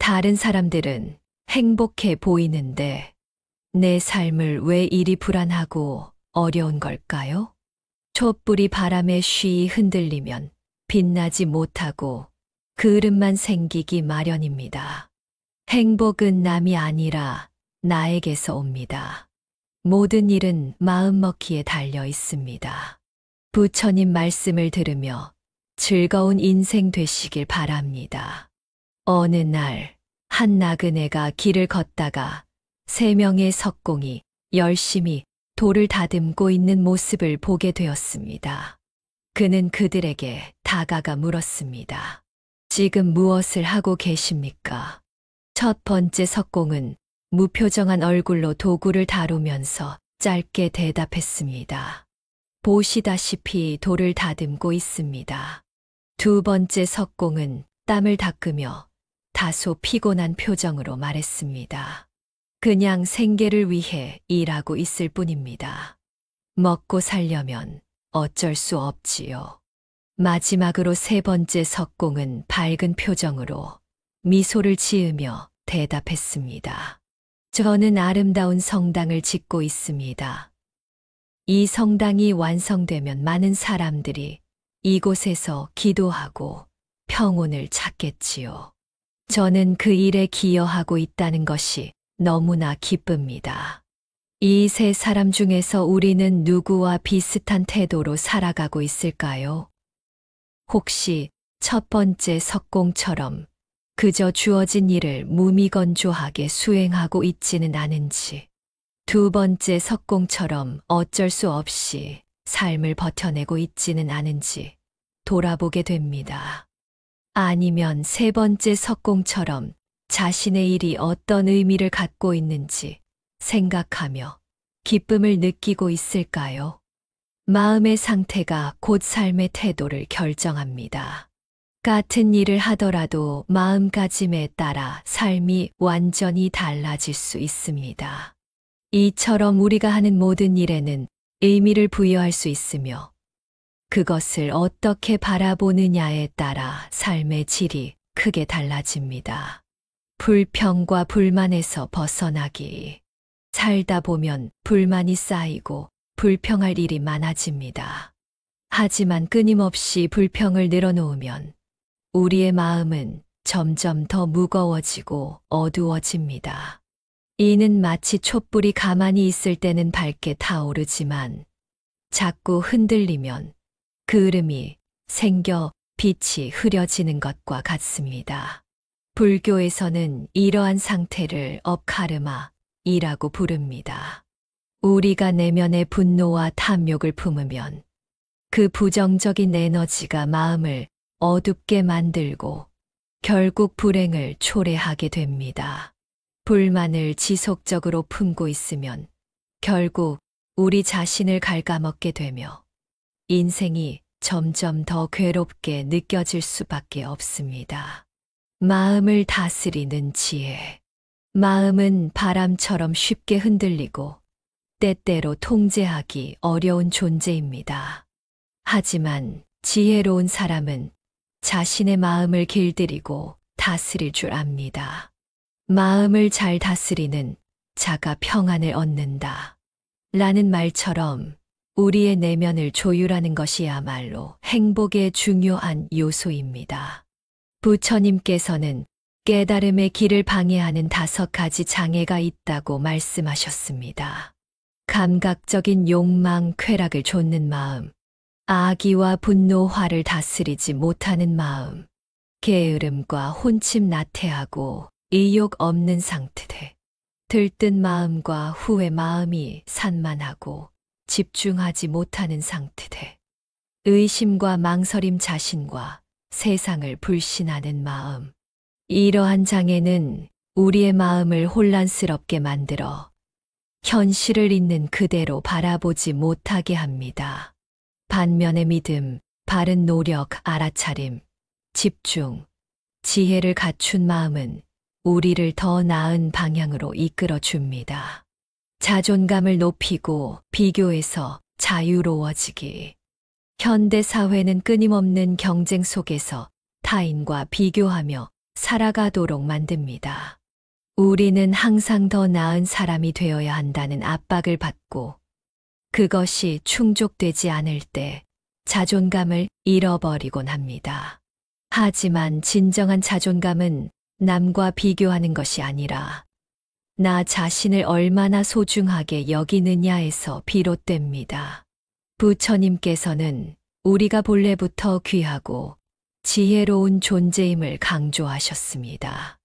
다른 사람들은 행복해 보이는데 내 삶을 왜 이리 불안하고 어려운 걸까요? 촛불이 바람에 쉬이 흔들리면 빛나지 못하고 그을음만 생기기 마련입니다. 행복은 남이 아니라 나에게서 옵니다. 모든 일은 마음먹기에 달려 있습니다. 부처님 말씀을 들으며 즐거운 인생 되시길 바랍니다. 어느 날 한 나그네가 길을 걷다가 3명의 석공이 열심히 돌을 다듬고 있는 모습을 보게 되었습니다. 그는 그들에게 다가가 물었습니다. 지금 무엇을 하고 계십니까? 첫 번째 석공은 무표정한 얼굴로 도구를 다루면서 짧게 대답했습니다. 보시다시피 돌을 다듬고 있습니다. 두 번째 석공은 땀을 닦으며 다소 피곤한 표정으로 말했습니다. 그냥 생계를 위해 일하고 있을 뿐입니다. 먹고 살려면 어쩔 수 없지요. 마지막으로 3번째 석공은 밝은 표정으로 미소를 지으며 대답했습니다. 저는 아름다운 성당을 짓고 있습니다. 이 성당이 완성되면 많은 사람들이 이곳에서 기도하고 평온을 찾겠지요. 저는 그 일에 기여하고 있다는 것이 너무나 기쁩니다. 이 3사람 중에서 우리는 누구와 비슷한 태도로 살아가고 있을까요? 혹시 첫 번째 석공처럼 그저 주어진 일을 무미건조하게 수행하고 있지는 않은지, 두 번째 석공처럼 어쩔 수 없이 삶을 버텨내고 있지는 않은지 돌아보게 됩니다. 아니면 3번째 석공처럼 자신의 일이 어떤 의미를 갖고 있는지 생각하며 기쁨을 느끼고 있을까요? 마음의 상태가 곧 삶의 태도를 결정합니다. 같은 일을 하더라도 마음가짐에 따라 삶이 완전히 달라질 수 있습니다. 이처럼 우리가 하는 모든 일에는 의미를 부여할 수 있으며 그것을 어떻게 바라보느냐에 따라 삶의 질이 크게 달라집니다. 불평과 불만에서 벗어나기. 살다 보면 불만이 쌓이고 불평할 일이 많아집니다. 하지만 끊임없이 불평을 늘어놓으면 우리의 마음은 점점 더 무거워지고 어두워집니다. 이는 마치 촛불이 가만히 있을 때는 밝게 타오르지만 자꾸 흔들리면 그을음이 생겨 빛이 흐려지는 것과 같습니다. 불교에서는 이러한 상태를 업카르마이라고 부릅니다. 우리가 내면의 분노와 탐욕을 품으면 그 부정적인 에너지가 마음을 어둡게 만들고 결국 불행을 초래하게 됩니다. 불만을 지속적으로 품고 있으면 결국 우리 자신을 갉아먹게 되며 인생이 점점 더 괴롭게 느껴질 수밖에 없습니다. 마음을 다스리는 지혜. 마음은 바람처럼 쉽게 흔들리고 때때로 통제하기 어려운 존재입니다. 하지만 지혜로운 사람은 자신의 마음을 길들이고 다스릴 줄 압니다. 마음을 잘 다스리는 자가 평안을 얻는다. 라는 말처럼 우리의 내면을 조율하는 것이야말로 행복의 중요한 요소입니다. 부처님께서는 깨달음의 길을 방해하는 5가지 장애가 있다고 말씀하셨습니다. 감각적인 욕망, 쾌락을 좇는 마음, 악의와 분노, 화를 다스리지 못하는 마음, 게으름과 혼침 나태하고 의욕 없는 상태, 들뜬 마음과 후회 마음이 산만하고 집중하지 못하는 상태, 의심과 망설임, 자신과 세상을 불신하는 마음. 이러한 장애는 우리의 마음을 혼란스럽게 만들어 현실을 있는 그대로 바라보지 못하게 합니다. 반면에 믿음, 바른 노력, 알아차림, 집중, 지혜를 갖춘 마음은 우리를 더 나은 방향으로 이끌어 줍니다. 자존감을 높이고 비교에서 자유로워지기. 현대 사회는 끊임없는 경쟁 속에서 타인과 비교하며 살아가도록 만듭니다. 우리는 항상 더 나은 사람이 되어야 한다는 압박을 받고 그것이 충족되지 않을 때 자존감을 잃어버리곤 합니다. 하지만 진정한 자존감은 남과 비교하는 것이 아니라 나 자신을 얼마나 소중하게 여기느냐에서 비롯됩니다. 부처님께서는 우리가 본래부터 귀하고 지혜로운 존재임을 강조하셨습니다.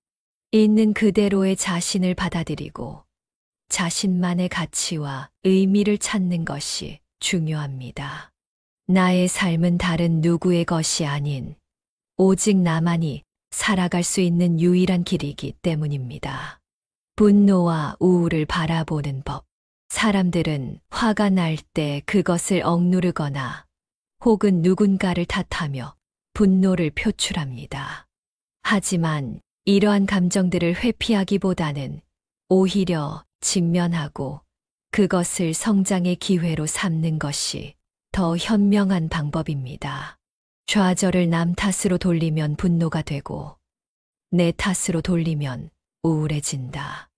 있는 그대로의 자신을 받아들이고 자신만의 가치와 의미를 찾는 것이 중요합니다. 나의 삶은 다른 누구의 것이 아닌 오직 나만이 살아갈 수 있는 유일한 길이기 때문입니다. 분노와 우울을 바라보는 법. 사람들은 화가 날 때 그것을 억누르거나 혹은 누군가를 탓하며 분노를 표출합니다. 하지만 이러한 감정들을 회피하기보다는 오히려 직면하고 그것을 성장의 기회로 삼는 것이 더 현명한 방법입니다. 좌절을 남 탓으로 돌리면 분노가 되고 내 탓으로 돌리면 우울해진다.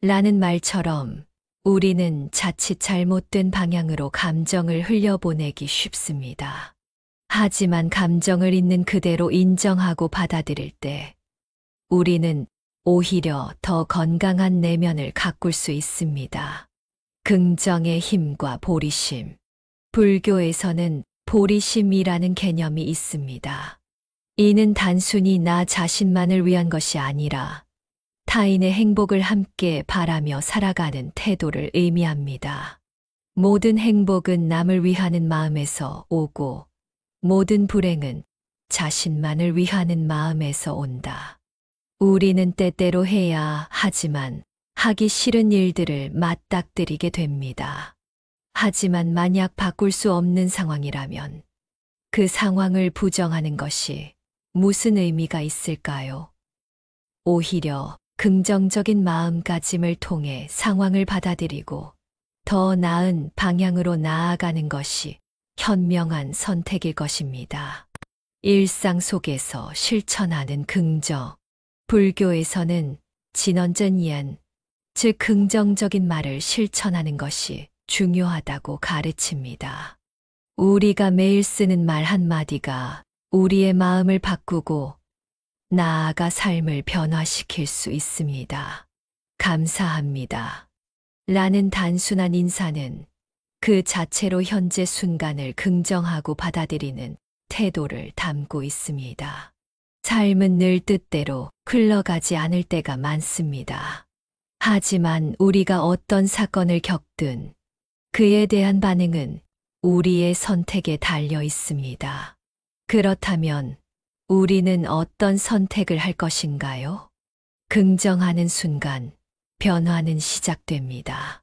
라는 말처럼 우리는 자칫 잘못된 방향으로 감정을 흘려보내기 쉽습니다. 하지만 감정을 있는 그대로 인정하고 받아들일 때 우리는 오히려 더 건강한 내면을 가꿀 수 있습니다. 긍정의 힘과 보리심. 불교에서는 보리심이라는 개념이 있습니다. 이는 단순히 나 자신만을 위한 것이 아니라 타인의 행복을 함께 바라며 살아가는 태도를 의미합니다. 모든 행복은 남을 위하는 마음에서 오고 모든 불행은 자신만을 위하는 마음에서 온다. 우리는 때때로 해야 하지만 하기 싫은 일들을 맞닥뜨리게 됩니다. 하지만 만약 바꿀 수 없는 상황이라면 그 상황을 부정하는 것이 무슨 의미가 있을까요? 오히려 긍정적인 마음가짐을 통해 상황을 받아들이고 더 나은 방향으로 나아가는 것이 현명한 선택일 것입니다. 일상 속에서 실천하는 긍정. 불교에서는 진언전yen, 즉 긍정적인 말을 실천하는 것이 중요하다고 가르칩니다. 우리가 매일 쓰는 말 한마디가 우리의 마음을 바꾸고 나아가 삶을 변화시킬 수 있습니다. 감사합니다. 라는 단순한 인사는 그 자체로 현재 순간을 긍정하고 받아들이는 태도를 담고 있습니다. 삶은 늘 뜻대로 흘러가지 않을 때가 많습니다. 하지만 우리가 어떤 사건을 겪든 그에 대한 반응은 우리의 선택에 달려 있습니다. 그렇다면 우리는 어떤 선택을 할 것인가요? 긍정하는 순간 변화는 시작됩니다.